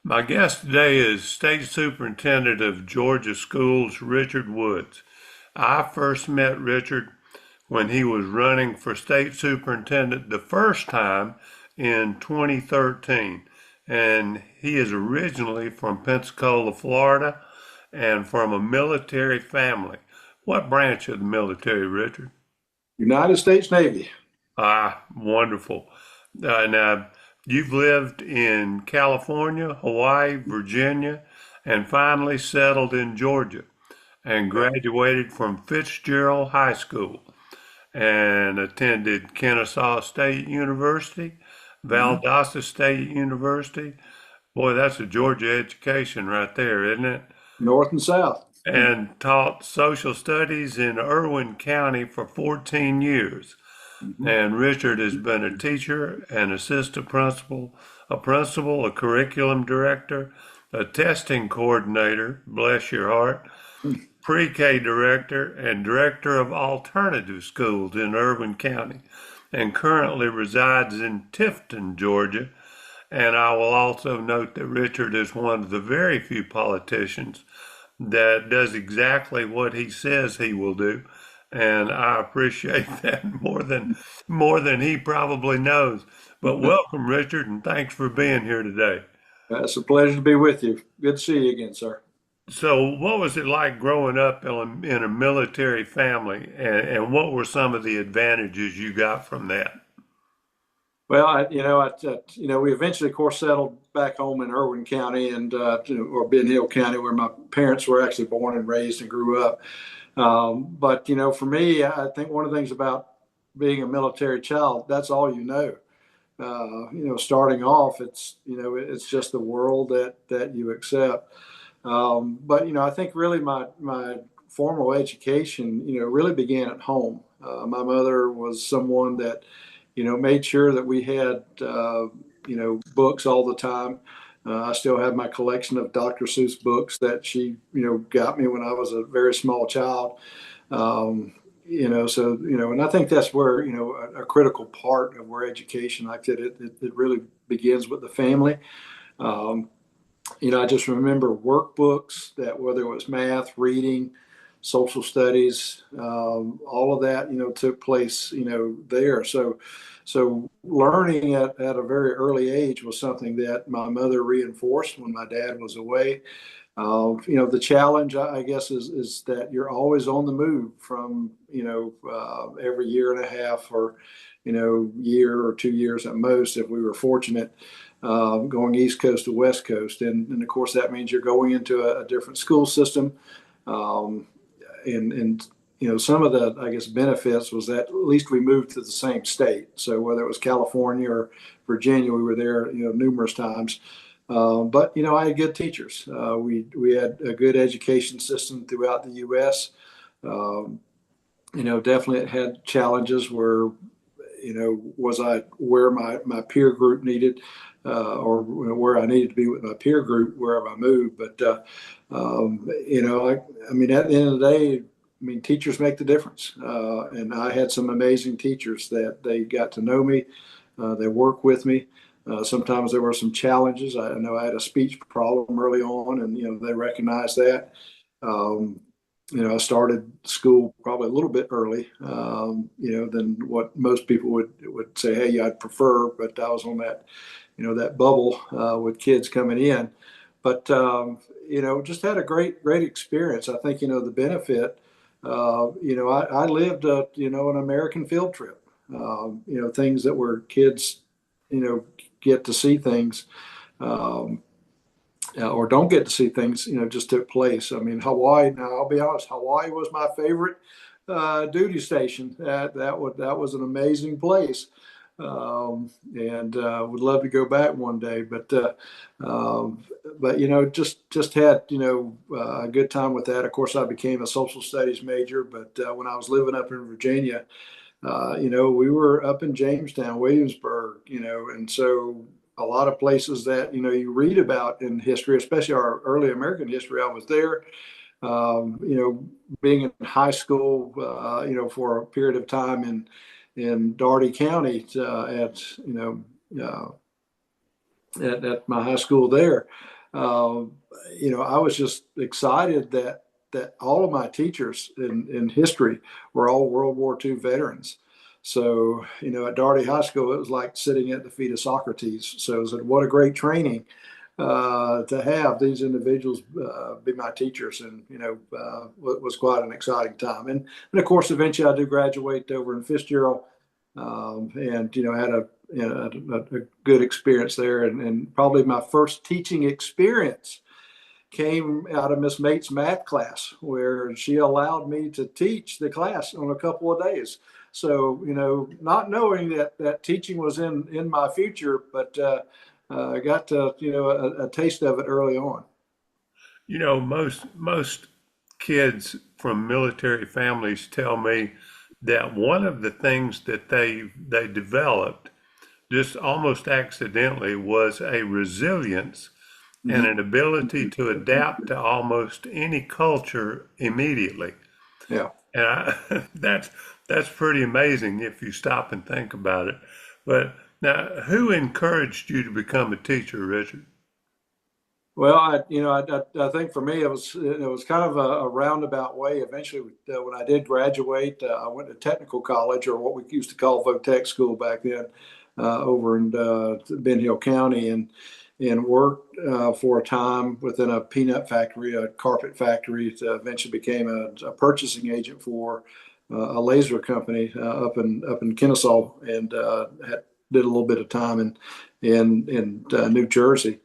My guest today is State Superintendent of Georgia Schools, Richard Woods. I first met Richard when he was running for State Superintendent the first time in 2013. And he is originally from Pensacola, Florida, and from a military family. What branch of the military, Richard? United States Navy. Ah, wonderful. Now, you've lived in California, Hawaii, Virginia, and finally settled in Georgia and Right. graduated from Fitzgerald High School and attended Kennesaw State University, Mhm. Valdosta State University. Boy, that's a Georgia education right there, isn't it? North and South. And taught social studies in Irwin County for 14 years. Mhm. And Richard has been a teacher, an assistant principal, a curriculum director, a testing coordinator, bless your heart, pre-K director, and director of alternative schools in Irvin County, and currently resides in Tifton, Georgia. And I will also note that Richard is one of the very few politicians that does exactly what he says he will do. And I appreciate that more than he probably knows. But welcome, Richard, and thanks for being here today. It's a pleasure to be with you. Good to see you again, sir. So, what was it like growing up in a military family, and what were some of the advantages you got from that? Well, we eventually, of course, settled back home in Irwin County or Ben Hill County, where my parents were actually born and raised and grew up. But for me, I think one of the things about being a military child, that's all you know. Starting off, it's just the world that you accept. But I think really my formal education, really began at home. My mother was someone that, made sure that we had, books all the time. I still have my collection of Dr. Seuss books that she, got me when I was a very small child. And I think that's where, a critical part of where education, like I said, it really begins with the family. Um, I just remember workbooks that whether it was math, reading, social studies, all of that, took place, there. So learning at a very early age was something that my mother reinforced when my dad was away. The challenge, I guess, is that you're always on the move from, every year and a half or, year or 2 years at most, if we were fortunate, going East Coast to West Coast. And of course, that means you're going into a different school system. Um, and some of the, I guess, benefits was that at least we moved to the same state. So whether it was California or Virginia, we were there, numerous times. But I had good teachers. We had a good education system throughout the U.S. Um, Definitely it had challenges where was I where my peer group needed, or where I needed to be with my peer group wherever I moved. But I mean, at the end of the day, I mean, teachers make the difference. And I had some amazing teachers that they got to know me, they worked with me. Sometimes there were some challenges. I know I had a speech problem early on, and they recognized that. Um, I started school probably a little bit early, than what most people would say. Hey, yeah, I'd prefer, but I was on that, that bubble with kids coming in. But just had a great experience. I think the benefit. I lived an American field trip. Things that were kids, get to see things. Um, or don't get to see things, just took place. I mean, Hawaii. Now, I'll be honest. Hawaii was my favorite duty station. That was an amazing place, and would love to go back one day. Um, but just had a good time with that. Of course, I became a social studies major. But when I was living up in Virginia, we were up in Jamestown, Williamsburg, and so a lot of places that, you read about in history, especially our early American history, I was there. Being in high school, for a period of time in Dougherty County at, at my high school there. Uh, I was just excited that all of my teachers in history were all World War II veterans. So, at Doherty High School, it was like sitting at the feet of Socrates. So, I said, what a great training to have these individuals be my teachers, and was quite an exciting time. And of course, eventually I do graduate over in Fitzgerald, and had a good experience there, and probably my first teaching experience came out of Miss Mate's math class, where she allowed me to teach the class on a couple of days. So, not knowing that teaching was in my future, but I got to, a taste of it early on. Most kids from military families tell me that one of the things that they developed just almost accidentally was a resilience and Mhm. an ability to adapt to almost any culture immediately. Yeah. And that's pretty amazing if you stop and think about it. But now, who encouraged you to become a teacher, Richard? Well, I think for me it was kind of a roundabout way. Eventually, when I did graduate, I went to technical college, or what we used to call Votech school back then, over in Ben Hill County, and worked for a time within a peanut factory, a carpet factory. Eventually became a purchasing agent for a laser company up in Kennesaw, and did a little bit of time in New Jersey.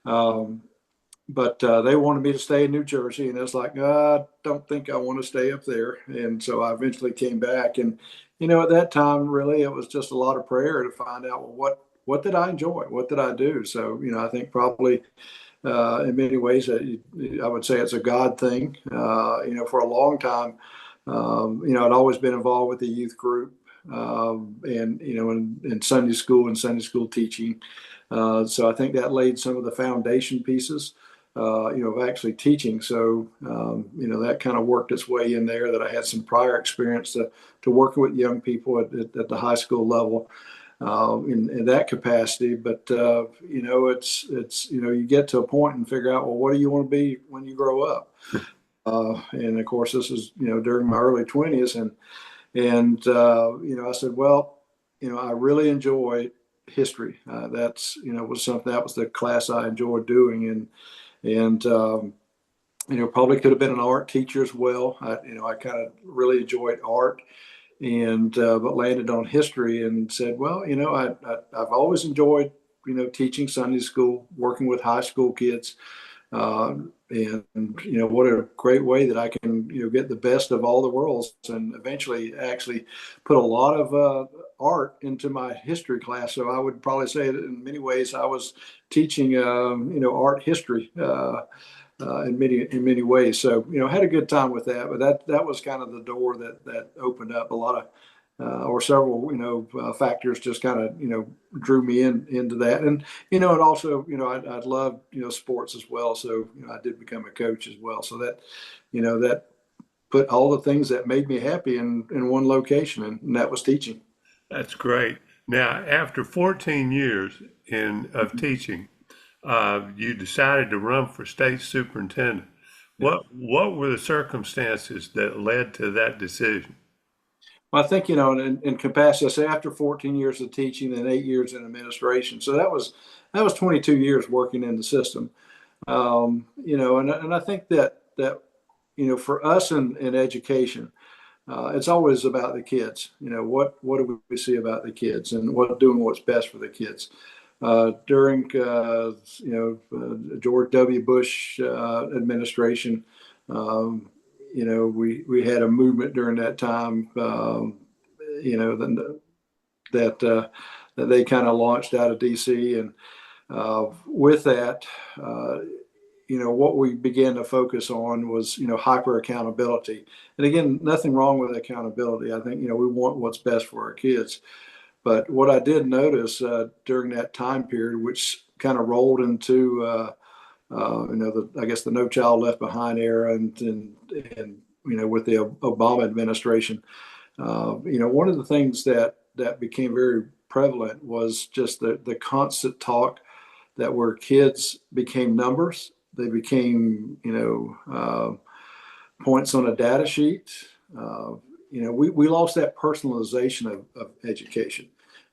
Um, but they wanted me to stay in New Jersey, and it's like, I don't think I want to stay up there. And so I eventually came back, and at that time, really, it was just a lot of prayer to find out, well, what did I enjoy? What did I do? So, I think probably in many ways, I would say it's a God thing. For a long time, I'd always been involved with the youth group, and in Sunday school and Sunday school teaching. So I think that laid some of the foundation pieces, of actually teaching. So, that kind of worked its way in there, that I had some prior experience to working with young people at the high school level, in that capacity. But, you get to a point and figure out, well, what do you want to be when you grow up? And of course, this is, during my early 20s. And I said, well, I really enjoy history. That's, was something, that was the class I enjoyed doing. And probably could have been an art teacher as well. I kind of really enjoyed art, and but landed on history and said, well, I've always enjoyed, teaching Sunday school, working with high school kids. And what a great way that I can, get the best of all the worlds, and eventually actually put a lot of art into my history class. So I would probably say that in many ways I was teaching, art history, in many ways. So, had a good time with that. But that was kind of the door that opened up a lot of, or several, factors just kind of, drew me into that. And also, I'd love, sports as well. So, I did become a coach as well. So that put all the things that made me happy in one location, and that was teaching. That's great. Now, after 14 years of teaching, you decided to run for state superintendent. Yeah. What were the circumstances that led to that decision? Well, I think, in capacity, I say after 14 years of teaching and 8 years in administration. So that was 22 years working in the system. And I think that for us in education, it's always about the kids. What do we see about the kids, and doing what's best for the kids. During George W. Bush administration, we had a movement during that time. You know that they kind of launched out of D.C. and with that, what we began to focus on was, hyper accountability. And again, nothing wrong with accountability. I think, we want what's best for our kids. But what I did notice during that time period, which kind of rolled into, I guess the No Child Left Behind era, and with the Obama administration, one of the things that became very prevalent was just the constant talk that where kids became numbers, they became, points on a data sheet. Uh, we lost that personalization of education.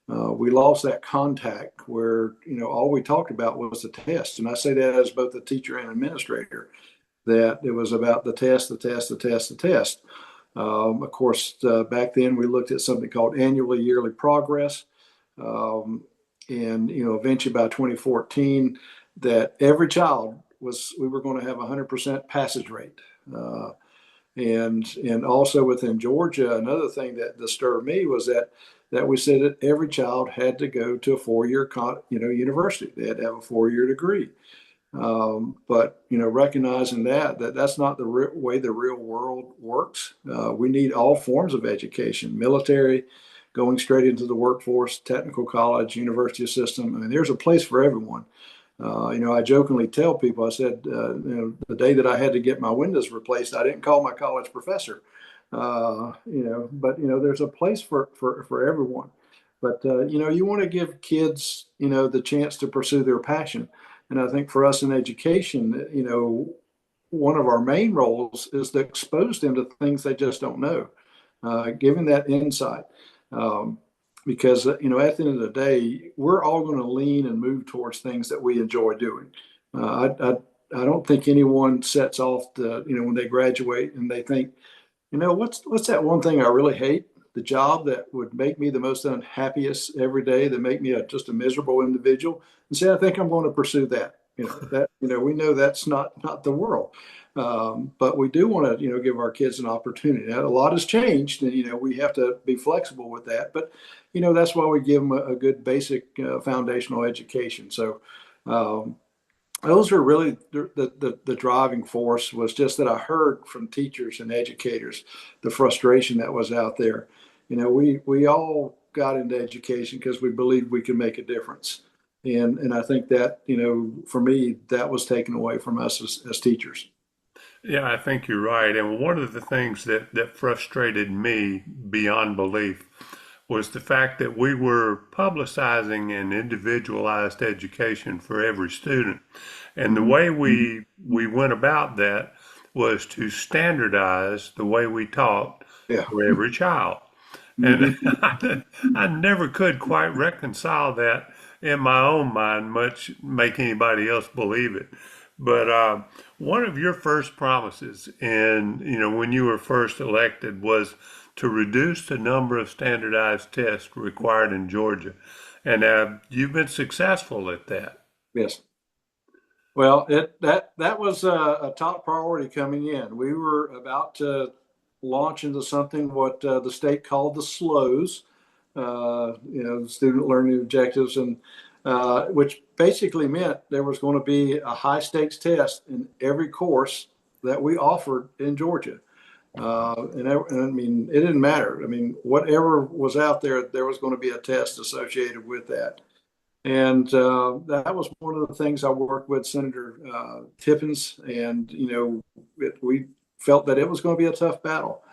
We lost that contact where, all we talked about was the test. And I say that as both a teacher and administrator, that it was about the test, the test, the test, the test. Of course, back then we looked at something called annually, yearly progress. Um, and, eventually by 2014, that every child we were going to have 100% passage rate. And also within Georgia, another thing that disturbed me was that we said that every child had to go to a 4-year university. They had to have a 4-year degree. But recognizing that that's not the way the real world works. We need all forms of education: military, going straight into the workforce, technical college, university system. I mean, there's a place for everyone. I jokingly tell people, I said, the day that I had to get my windows replaced, I didn't call my college professor. But there's a place for everyone. But you want to give kids, the chance to pursue their passion. And I think for us in education, one of our main roles is to expose them to things they just don't know, giving that insight. Um, because at the end of the day, we're all going to lean and move towards things that we enjoy doing. I don't think anyone sets off when they graduate and they think, what's that one thing I really hate? The job that would make me the most unhappiest every day, that make me just a miserable individual, and say, I think I'm going to pursue that. We know that's not the world. But we do want to, give our kids an opportunity. Now, a lot has changed, and we have to be flexible with that. But that's why we give them a good basic foundational education. So those are really the driving force. Was just that I heard from teachers and educators the frustration that was out there. We all got into education because we believed we could make a difference. And I think that, for me, that was taken away from us as teachers. Yeah, I think you're right. And one of the things that frustrated me beyond belief was the fact that we were publicizing an individualized education for every student. And the way we went about that was to standardize the way we taught Yeah. for every child. And Mhm. I never could quite reconcile that in my own mind, much make anybody else believe it. But one of your first promises, when you were first elected, was to reduce the number of standardized tests required in Georgia, and you've been successful at that. Yes. Well, that was a top priority coming in. We were about to launch into something what the state called the SLOs, student learning objectives, and which basically meant there was going to be a high stakes test in every course that we offered in Georgia. And I mean, it didn't matter. I mean, whatever was out there, there was going to be a test associated with that. And that was one of the things I worked with Senator Tippins, and we felt that it was going to be a tough battle,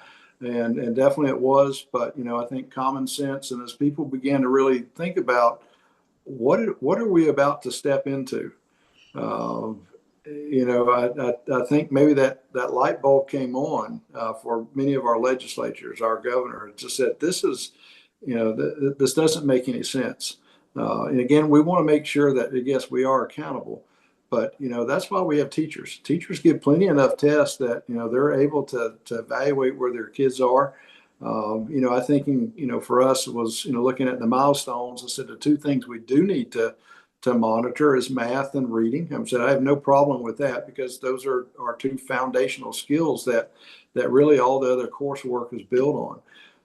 and definitely it was. But I think common sense, and as people began to really think about what are we about to step into, uh, I think maybe that light bulb came on for many of our legislatures. Our governor just said, "This is, this doesn't make any sense." And again, we want to make sure that yes, we are accountable, but that's why we have teachers. Teachers give plenty enough tests that they're able to evaluate where their kids are. I think for us it was looking at the milestones. I said the two things we do need to monitor is math and reading. I said I have no problem with that because those are our two foundational skills that really all the other coursework is built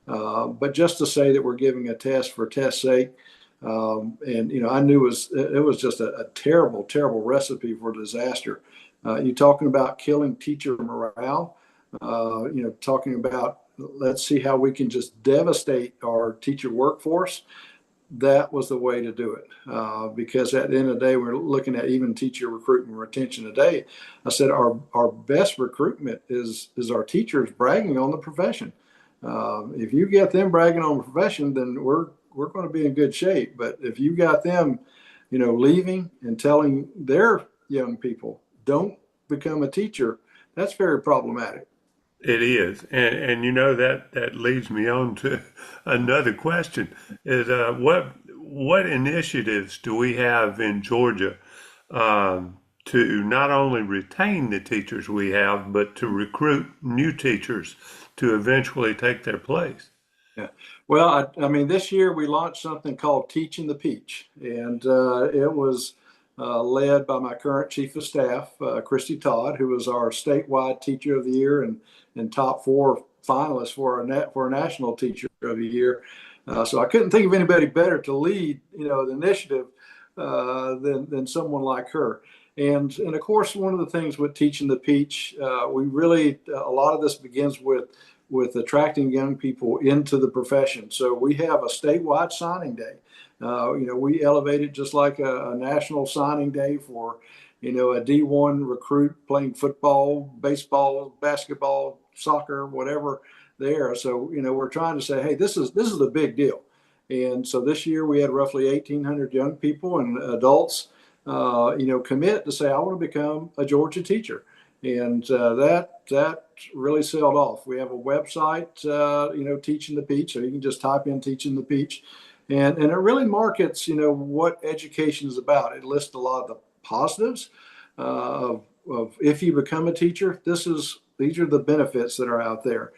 on. But just to say that we're giving a test for test's sake, and I knew it was just a terrible, terrible recipe for disaster. You're talking about killing teacher morale. Talking about let's see how we can just devastate our teacher workforce. That was the way to do it. Because at the end of the day, we're looking at even teacher recruitment and retention today. I said our best recruitment is our teachers bragging on the profession. If you get them bragging on the profession, then we're going to be in good shape. But if you got them leaving and telling their young people, don't become a teacher, that's very problematic. It is, and you know that leads me on to another question: is what initiatives do we have in Georgia to not only retain the teachers we have, but to recruit new teachers to eventually take their place? Yeah. Well, I mean, this year we launched something called Teaching the Peach, and it was led by my current chief of staff, Christy Todd, who was our statewide Teacher of the Year and top four finalists for for a National Teacher of the Year. So I couldn't think of anybody better to lead, the initiative than someone like her. And of course, one of the things with Teaching the Peach, we really a lot of this begins with attracting young people into the profession. So we have a statewide signing day. We elevate it just like a national signing day for, a D1 recruit playing football, baseball, basketball, soccer, whatever there. So, we're trying to say, hey, this is a big deal. And so this year we had roughly 1,800 young people and adults, commit to say, I want to become a Georgia teacher. And that really sailed off. We have a website, Teaching the Peach, so you can just type in Teaching the Peach, and it really markets, what education is about. It lists a lot of the positives of if you become a teacher. These are the benefits that are out there.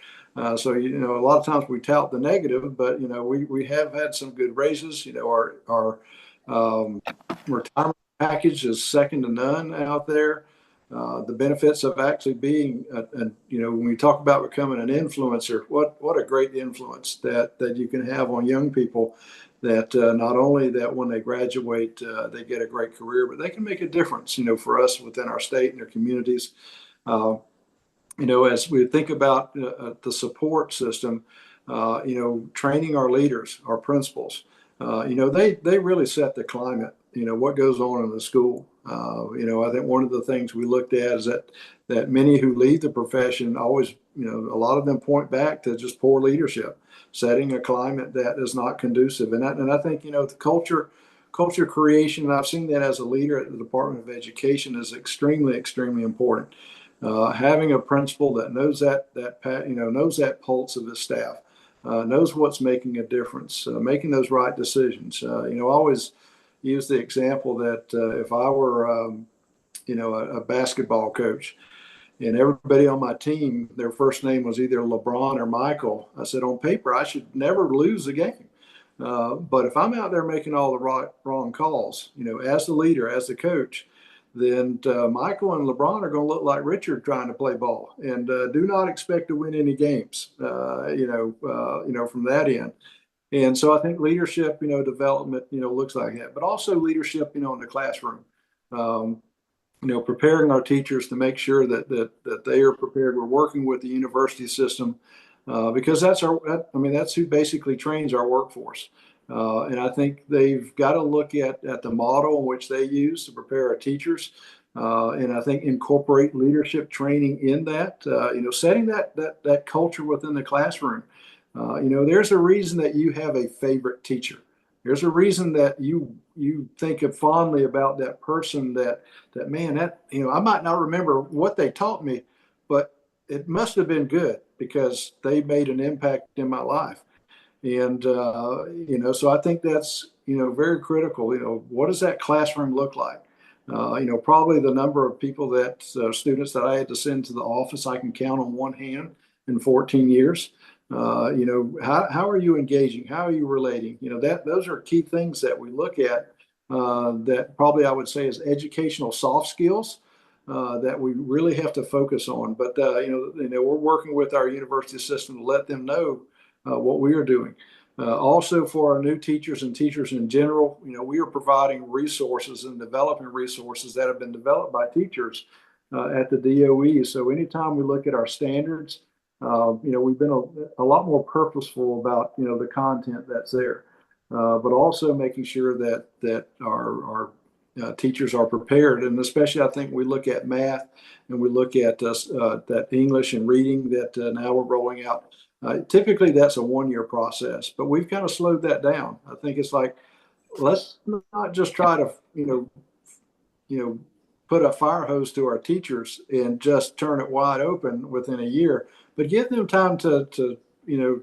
So a lot of times we tout the negative, but we have had some good raises. Our retirement package is second to none out there. The benefits of actually being, when we talk about becoming an influencer, what a great influence that you can have on young people. That not only that when they graduate, they get a great career, but they can make a difference, for us within our state and their communities. As we think about the support system, training our leaders, our principals, they really set the climate, what goes on in the school. I think one of the things we looked at is that many who leave the profession always, a lot of them point back to just poor leadership, setting a climate that is not conducive. And I think, the culture creation, and I've seen that as a leader at the Department of Education, is extremely, extremely important. Having a principal that knows knows that pulse of his staff, knows what's making a difference, making those right decisions. I always use the example that if I were, a basketball coach and everybody on my team, their first name was either LeBron or Michael, I said, on paper, I should never lose a game. But if I'm out there making all the wrong calls, as the leader, as the coach, then Michael and LeBron are going to look like Richard trying to play ball, and do not expect to win any games, from that end. And so I think leadership, development, looks like that, but also leadership, in the classroom. Preparing our teachers to make sure that they are prepared. We're working with the university system because that's who basically trains our workforce. And I think they've got to look at the model in which they use to prepare our teachers. And I think incorporate leadership training in that, setting that culture within the classroom. There's a reason that you have a favorite teacher. There's a reason that you think of fondly about that person that man, I might not remember what they taught me, but it must have been good because they made an impact in my life. And, so I think that's, very critical. What does that classroom look like? Probably the number of people students that I had to send to the office, I can count on one hand in 14 years. How are you engaging? How are you relating? Those are key things that we look at that probably I would say is educational soft skills that we really have to focus on. But, we're working with our university system to let them know what we are doing. Also for our new teachers and teachers in general, we are providing resources and developing resources that have been developed by teachers at the DOE. So anytime we look at our standards, we've been a lot more purposeful about, the content that's there, but also making sure that our teachers are prepared. And especially, I think we look at math and we look at that English and reading that now we're rolling out. Typically, that's a 1-year process, but we've kind of slowed that down. I think it's like let's not just try to, you know, put a fire hose to our teachers and just turn it wide open within a year, but give them time to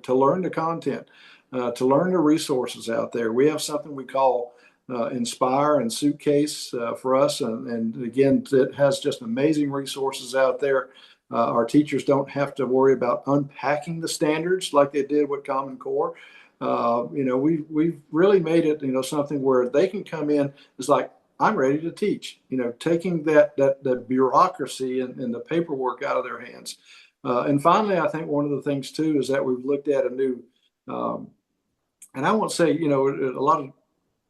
learn the content, to learn the resources out there. We have something we call Inspire and Suitcase for us, and again, it has just amazing resources out there. Our teachers don't have to worry about unpacking the standards like they did with Common Core. We've really made it, something where they can come in. It's like, I'm ready to teach. Taking that bureaucracy and the paperwork out of their hands. And finally, I think one of the things too is that we've looked at a new, um, and I won't say, a lot of,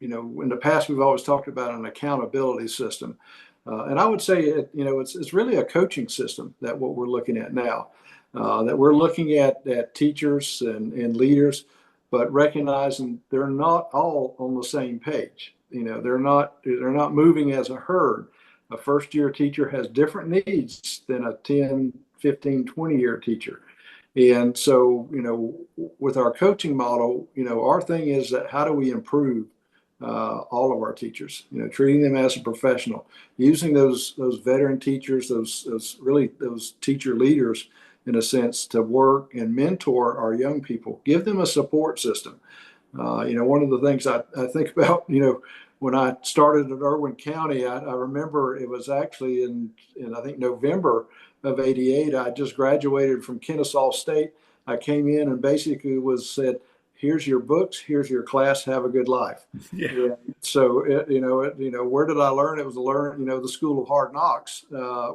in the past we've always talked about an accountability system, and I would say it's really a coaching system that what we're looking at now, that we're looking at teachers and leaders, but recognizing they're not all on the same page. They're not moving as a herd. A first year teacher has different needs than a 10, 15, 20-year teacher. And so, with our coaching model, our thing is that how do we improve all of our teachers? Treating them as a professional, using those veteran teachers, those teacher leaders, in a sense, to work and mentor our young people, give them a support system. One of the things I think about, when I started at Irwin County, I remember it was actually in I think November of '88. I just graduated from Kennesaw State. I came in and basically was said, "Here's your books. Here's your class. Have a good life." Yeah, Yeah. So where did I learn? It was learn the School of Hard Knocks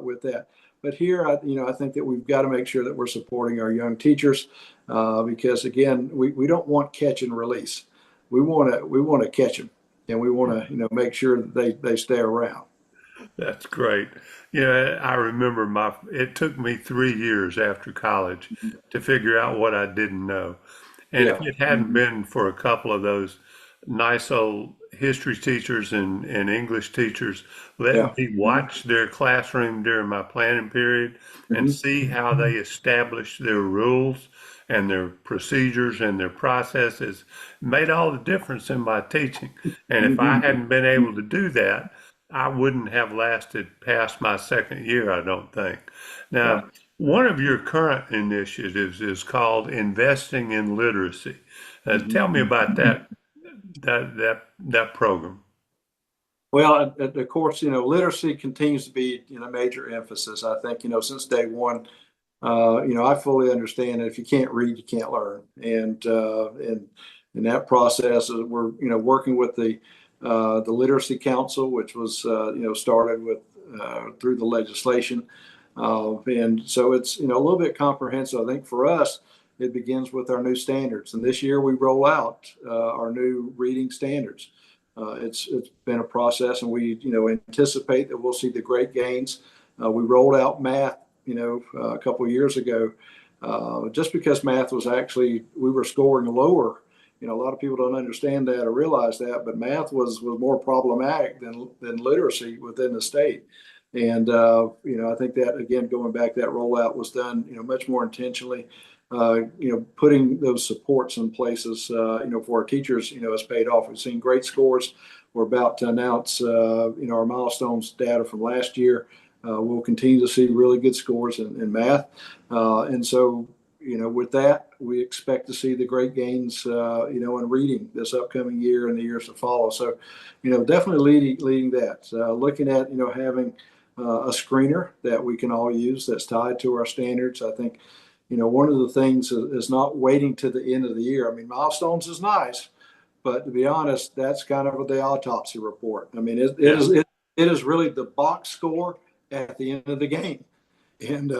with that. But here, I think that we've got to make sure that we're supporting our young teachers because again, we don't want catch and release. We want to catch them, and we want to make sure that they stay around. that's great. I remember it took me 3 years after college to figure out what I didn't know. And if Yeah. it hadn't Mhm. been for a couple of those nice old history teachers and English teachers letting Yeah. me Mhm. watch their classroom during my planning period and Mhm. see how they established their rules and their procedures and their processes made all the difference in my teaching. And if I Mhm. hadn't been able to do that, I wouldn't have lasted past my second year, I don't think. Yeah. Now, one of your current initiatives is called Investing in Literacy. Mhm. Tell me about that program. Well, of course, literacy continues to be a major emphasis. I think since day one, I fully understand that if you can't read, you can't learn, and in that process, we're working with the Literacy Council, which was started with through the legislation, and so it's a little bit comprehensive. I think for us, it begins with our new standards, and this year we roll out our new reading standards. It's been a process, and we anticipate that we'll see the great gains. We rolled out math a couple of years ago, just because math was actually, we were scoring lower. A lot of people don't understand that or realize that, but math was more problematic than literacy within the state. And, I think that, again, going back, that rollout was done, much more intentionally. Putting those supports in places, for our teachers, has paid off. We've seen great scores. We're about to announce, our milestones data from last year. We'll continue to see really good scores in math. And so, with that, we expect to see the great gains, in reading this upcoming year and the years to follow. So, definitely leading that. Looking at, having a screener that we can all use that's tied to our standards. I think, one of the things is not waiting to the end of the year. I mean, milestones is nice, but to be honest, that's kind of the autopsy report. I mean, Yeah, it is really the box score at the end of the game, and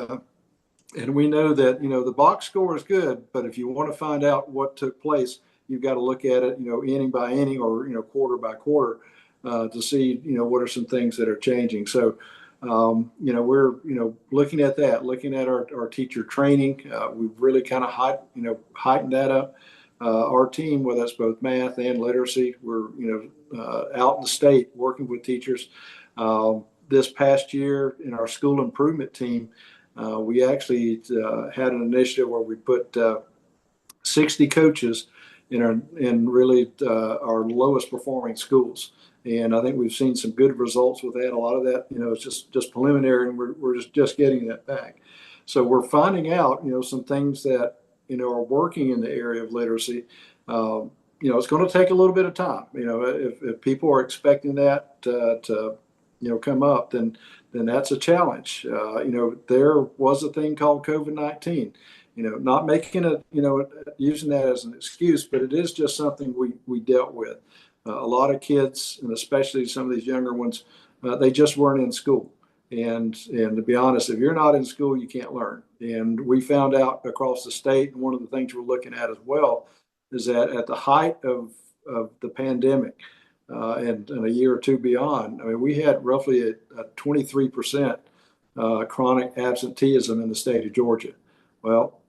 we know that the box score is good, but if you want to find out what took place, you've got to look at it, inning by inning or quarter by quarter to see what are some things that are changing. So. We're looking at that, looking at our teacher training. We've really kind of heightened that up. Our team, whether that's both math and literacy, we're out in the state working with teachers. This past year in our school improvement team, we actually had an initiative where we put 60 coaches in really our lowest performing schools. And I think we've seen some good results with that. A lot of that, it's just preliminary, and we're just getting that back. So we're finding out, some things that are working in the area of literacy. It's going to take a little bit of time. If people are expecting that to come up, then that's a challenge. There was a thing called COVID-19. Not making it, using that as an excuse, but it is just something we dealt with. A lot of kids, and especially some of these younger ones, they just weren't in school. And to be honest, if you're not in school, you can't learn. And we found out across the state, and one of the things we're looking at as well is that at the height of the pandemic, and a year or two beyond, I mean, we had roughly a 23% chronic absenteeism in the state of Georgia. Well,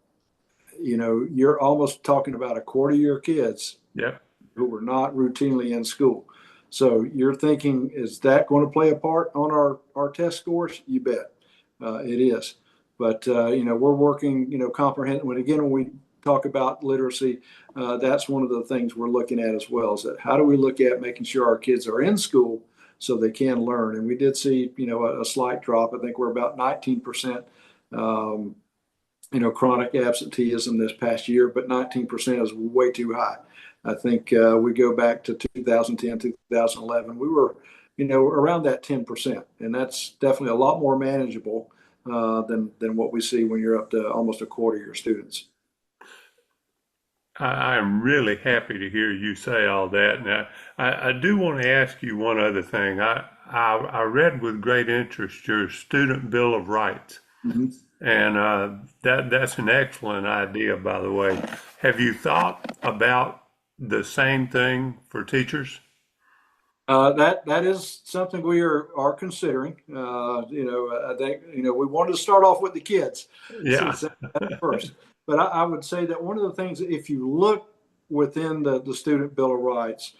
you're almost talking about a quarter of your kids Yep. who were not routinely in school. So you're thinking, is that going to play a part on our test scores? You bet, it is. But we're working, comprehend. When we talk about literacy, that's one of the things we're looking at as well. Is that how do we look at making sure our kids are in school so they can learn? And we did see, a slight drop. I think we're about 19%. Chronic absenteeism this past year, but 19% is way too high. I think we go back to 2010, 2011, we were, around that 10%, and that's definitely a lot more manageable than what we see when you're up to almost a quarter of your students. I am really happy to hear you say all that. Now, I do want to ask you one other thing. I read with great interest your Student Bill of Rights. Mm-hmm. And that's an excellent idea, by the way. Have you thought about the same thing for teachers? That is something we are considering. I think we wanted to start off with the kids Yeah. since that's first. But I would say that one of the things, if you look within the Student Bill of Rights,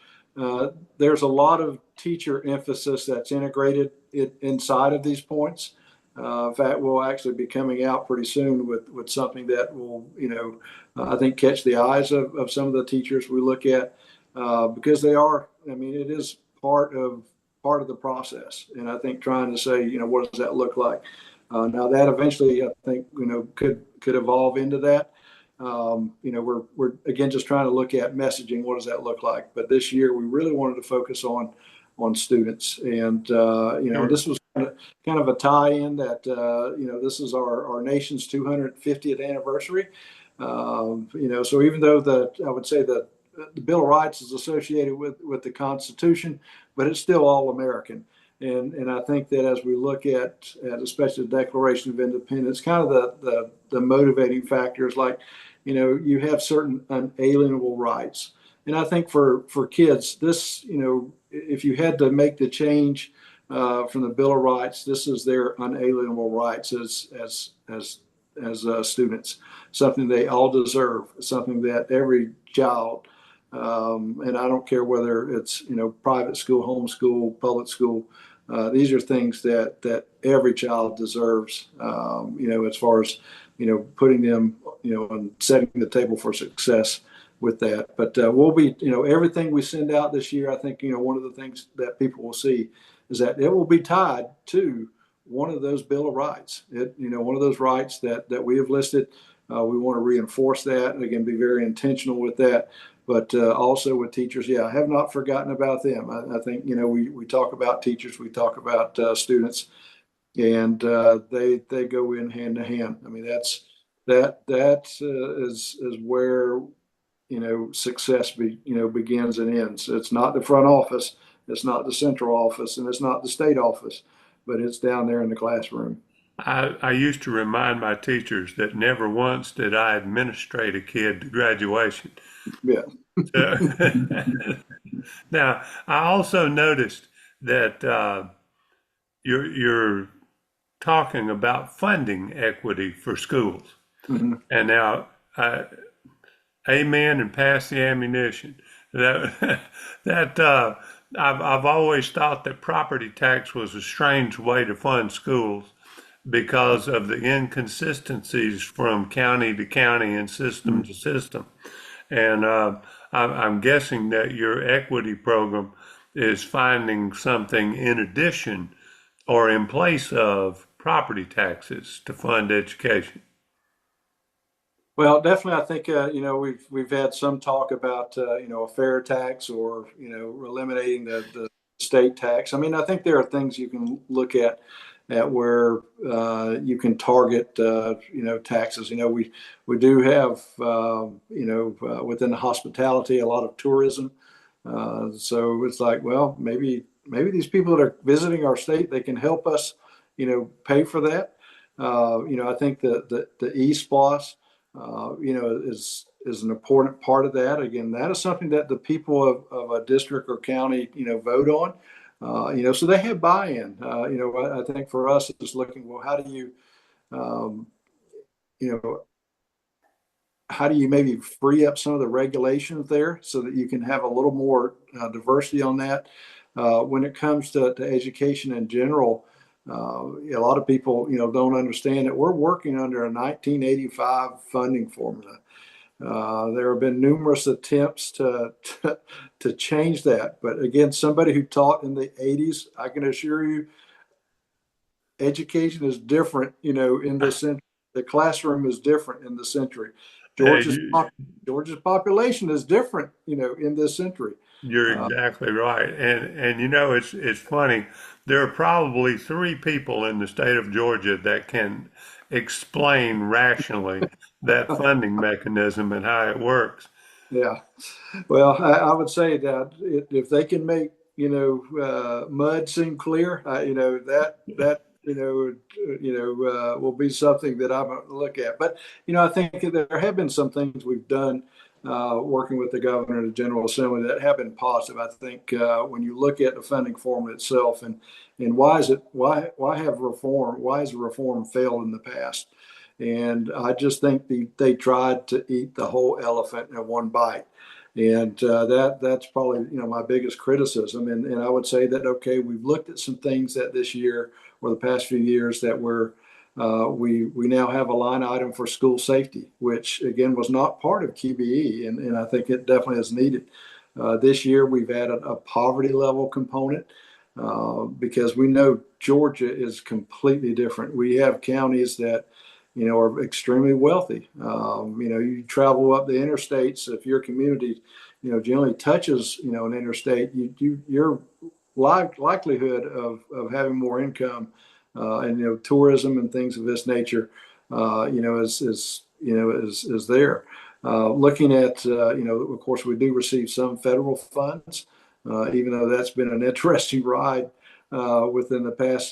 there's a lot of teacher emphasis that's integrated inside of these points. In fact, we'll actually be coming out pretty soon with something that will, I think, catch the eyes of some of the teachers we look at because they are. I mean, it is part of the process, and I think trying to say, what does that look like? Now that eventually, I think, could evolve into that. We're again just trying to look at messaging. What does that look like? But this year, we really wanted to focus on students, and Sure. this was kind of a tie-in that this is our nation's 250th anniversary. So even though I would say that the Bill of Rights is associated with the Constitution, but it's still all American. And I think that as we look at especially the Declaration of Independence, kind of the motivating factors, like, you have certain unalienable rights. And I think for kids, this, if you had to make the change from the Bill of Rights, this is their unalienable rights as students, something they all deserve, something that every child, and I don't care whether it's private school, homeschool, public school. These are things that every child deserves. As far as putting them, and setting the table for success with that. But we'll be, everything we send out this year. I think one of the things that people will see is that it will be tied to one of those Bill of Rights. One of those rights that we have listed. We want to reinforce that, and again, be very intentional with that. But also with teachers, I have not forgotten about them. I think we talk about teachers, we talk about students, and they go in hand to hand. I mean, that is where success begins and ends. It's not the front office, it's not the central office, and it's not the state office, but it's down there in the classroom. I used to remind my teachers that never once did I administrate a kid to graduation. Yeah. So, now, I also noticed that you're talking about funding equity for schools. Mhm. And now, amen and pass the ammunition. That I've always thought that property tax was a strange way to fund schools because of the inconsistencies from county to county and system to system. And I'm guessing that your equity program is finding something in addition or in place of property taxes to fund education. Well, definitely, I think we've had some talk about a fair tax or eliminating the state tax. I mean, I think there are things you can look at where you can target taxes. We do have within the hospitality a lot of tourism, so it's like, well, maybe these people that are visiting our state, they can help us pay for that. I think the e-splosh is an important part of that. Again, that is something that the people of a district or county, vote on. So they have buy-in. I think for us, it's looking, well, um, you know, how do you maybe free up some of the regulations there so that you can have a little more diversity on that? When it comes to education in general, a lot of people, don't understand that we're working under a 1985 funding formula. There have been numerous attempts to change that, but again, somebody who taught in the 80s, I can assure you, education is different. In this century, the classroom is different in the century. Uh, Georgia's you, Georgia's population is different. In this century. you're Uh, exactly right. And it's funny. There are probably three people in the state of Georgia that can explain rationally that funding mechanism and how it works. yeah. Well, I would say that if they can make mud seem clear, will be something that I'm going to look at. But I think there have been some things we've done working with the governor and the General Assembly that have been positive. I think when you look at the funding formula itself and why has reform failed in the past? And I just think they tried to eat the whole elephant in one bite. And that's probably my biggest criticism. And I would say that okay, we've looked at some things that this year or the past few years that we now have a line item for school safety, which again was not part of QBE, and I think it definitely is needed. This year we've added a poverty level component because we know Georgia is completely different. We have counties that are extremely wealthy. You travel up the interstates. If your community, generally touches, an interstate, your likelihood of having more income and tourism and things of this nature, is there. Looking at, of course, we do receive some federal funds, even though that's been an interesting ride within the past,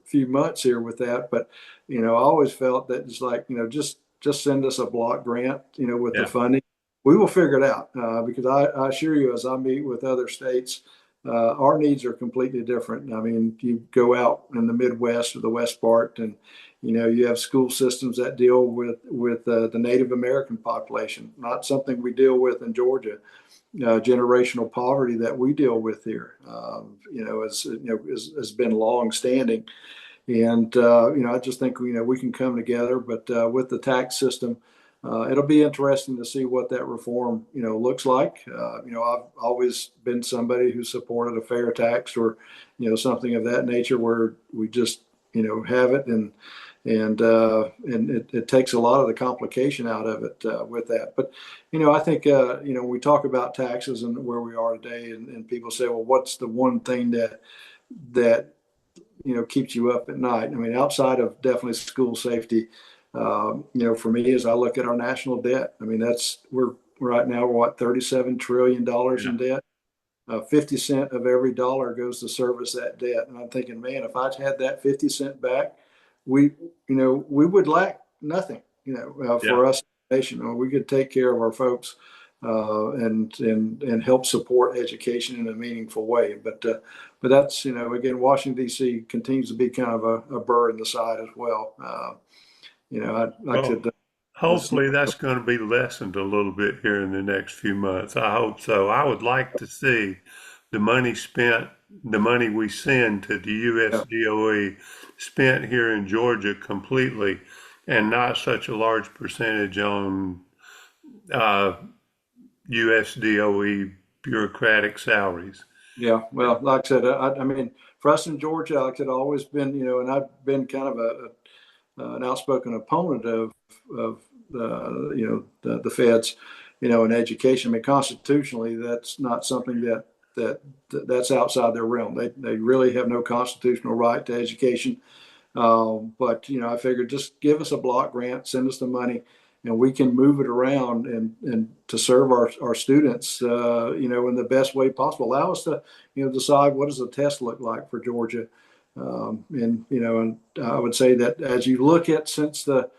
few months here with that. But I always felt that it's like, just send us a block grant, with the Yeah. funding. We will figure it out because I assure you, as I meet with other states, our needs are completely different. I mean, you go out in the Midwest or the West part, and you have school systems that deal with the Native American population, not something we deal with in Georgia. Generational poverty that we deal with here, has been long standing. And I just think we can come together. But with the tax system, it'll be interesting to see what that reform looks like. I've always been somebody who supported a fair tax or something of that nature where we just have it and it takes a lot of the complication out of it with that. But I think when we talk about taxes and where we are today, and people say, well, what's the one thing that keeps you up at night? I mean, outside of definitely school safety, for me, as I look at our national debt, I mean, we're right now we're what, $37 trillion Yeah. in debt. 50 cents of every dollar goes to service that debt. And I'm thinking, man, if I'd had that 50 cents back, we would lack nothing, Yeah. for us, nation. We could take care of our folks and help support education in a meaningful way. But that's, again, Washington, D.C. continues to be kind of a burr in the side as well. I Well, could listen. hopefully that's going to be lessened a little bit here in the next few months. I hope so. I would like to see the money spent, the money we send to the Yeah, USDOE spent here in Georgia completely and not such a large percentage on uh, USDOE bureaucratic salaries. Yeah, well, like I said, I mean, for us in Georgia, like I said, I've always been, and I've been kind of an outspoken opponent of the feds, in education. I mean, constitutionally, that's not something that's outside their realm. They really have no constitutional right to education. But I figured just give us a block grant, send us the money, and we can move it around and to serve our students, in the best way possible. Allow us to, decide what does the test look like for Georgia, and I would say that as you look at since the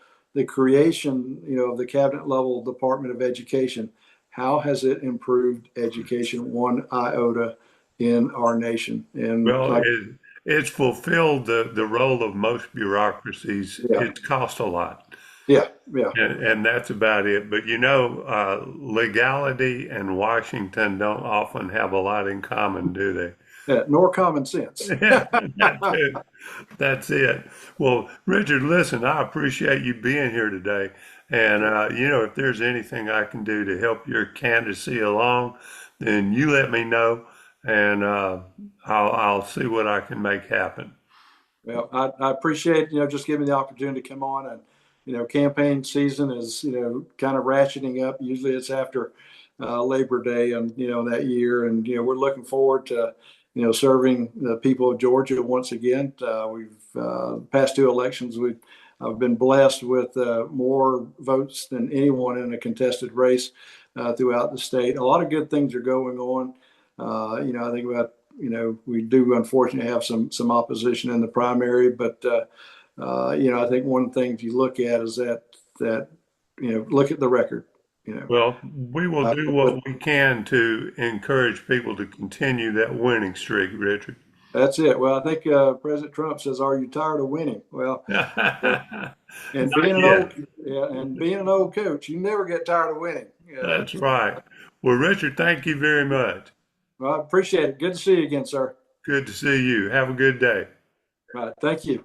creation, of the cabinet level Department of Education, how has it improved education one iota in our nation? And Well, like, it's fulfilled the role of most bureaucracies. yeah, It's cost a lot. yeah, yeah. And that's about it. But legality and Washington don't often have a lot in common, do they? Yeah, nor common sense. Yeah, that's it. That's it. Well, Richard, listen, I appreciate you being here today. And, if there's anything I can do to help your candidacy along, then you let me know, and I'll see what I can make happen. Well, I appreciate, just giving me the opportunity to come on. And, campaign season is, kind of ratcheting up. Usually it's after Labor Day and, that year. And, we're looking forward to, serving the people of Georgia once again. Past two elections, I've been blessed with more votes than anyone in a contested race throughout the state. A lot of good things are going on. I think about, we do unfortunately have some opposition in the primary, but I think one thing you look at is that look at the record. You know, Well, we will do but what we can to encourage people to continue that winning streak, Richard. that's it. Well, I think President Trump says, "Are you tired of winning?" Well, uh, Not and being an yet. old yeah, and being an old coach, you never get tired of winning. That's right. Well, Richard, thank you very much. Well, I appreciate it. Good to see you again, sir. Good to see you. Have a good day. All right, thank you.